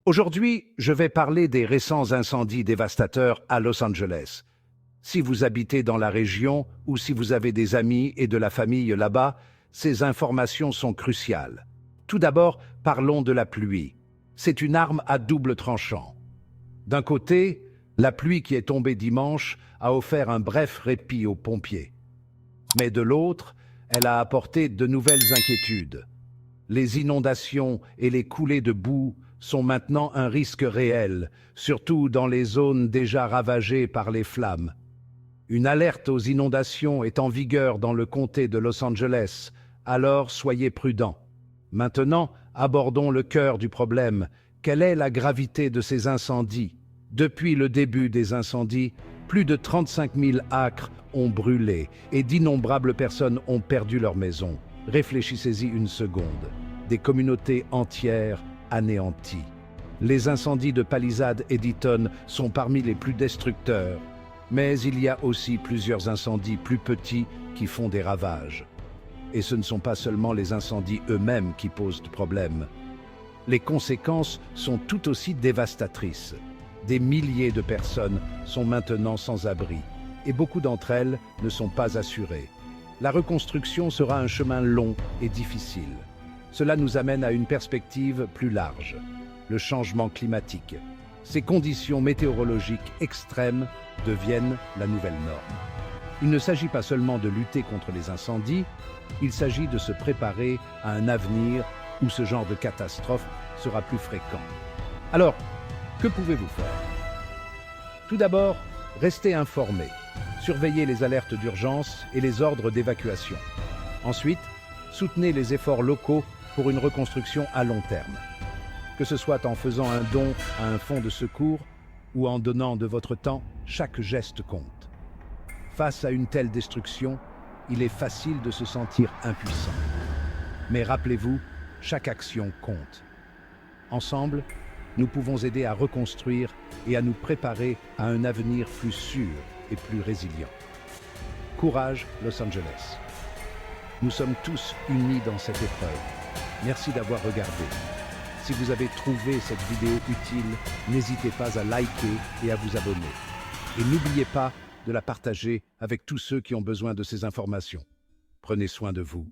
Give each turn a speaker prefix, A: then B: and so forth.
A: Aujourd'hui, je vais parler des récents incendies dévastateurs à Los Angeles. Si vous habitez dans la région ou si vous avez des amis et de la famille là-bas, ces informations sont cruciales. Tout d'abord, parlons de la pluie. C'est une arme à double tranchant. D'un côté, la pluie qui est tombée dimanche a offert un bref répit aux pompiers. Mais de l'autre, elle a apporté de nouvelles inquiétudes. Les inondations et les coulées de boue sont maintenant un risque réel, surtout dans les zones déjà ravagées par les flammes. Une alerte aux inondations est en vigueur dans le comté de Los Angeles, alors soyez prudents. Maintenant, abordons le cœur du problème. Quelle est la gravité de ces incendies? Depuis le début des incendies, plus de 35 000 acres ont brûlé et d'innombrables personnes ont perdu leur maison. Réfléchissez-y une seconde. Des communautés entières anéanties. Les incendies de Palisades et d'Eaton sont parmi les plus destructeurs. Mais il y a aussi plusieurs incendies plus petits qui font des ravages. Et ce ne sont pas seulement les incendies eux-mêmes qui posent problème. Les conséquences sont tout aussi dévastatrices. Des milliers de personnes sont maintenant sans abri, et beaucoup d'entre elles ne sont pas assurées. La reconstruction sera un chemin long et difficile. Cela nous amène à une perspective plus large, le changement climatique. Ces conditions météorologiques extrêmes deviennent la nouvelle norme. Il ne s'agit pas seulement de lutter contre les incendies, il s'agit de se préparer à un avenir où ce genre de catastrophe sera plus fréquent. Alors, que pouvez-vous faire? Tout d'abord, restez informés. Surveillez les alertes d'urgence et les ordres d'évacuation. Ensuite, soutenez les efforts locaux pour une reconstruction à long terme. Que ce soit en faisant un don à un fonds de secours ou en donnant de votre temps, chaque geste compte. Face à une telle destruction, il est facile de se sentir impuissant. Mais rappelez-vous, chaque action compte. Ensemble, nous pouvons aider à reconstruire et à nous préparer à un avenir plus sûr et plus résilient. Courage, Los Angeles. Nous sommes tous unis dans cette épreuve. Merci d'avoir regardé. Si vous avez trouvé cette vidéo utile, n'hésitez pas à liker et à vous abonner. Et n'oubliez pas de la partager avec tous ceux qui ont besoin de ces informations. Prenez soin de vous.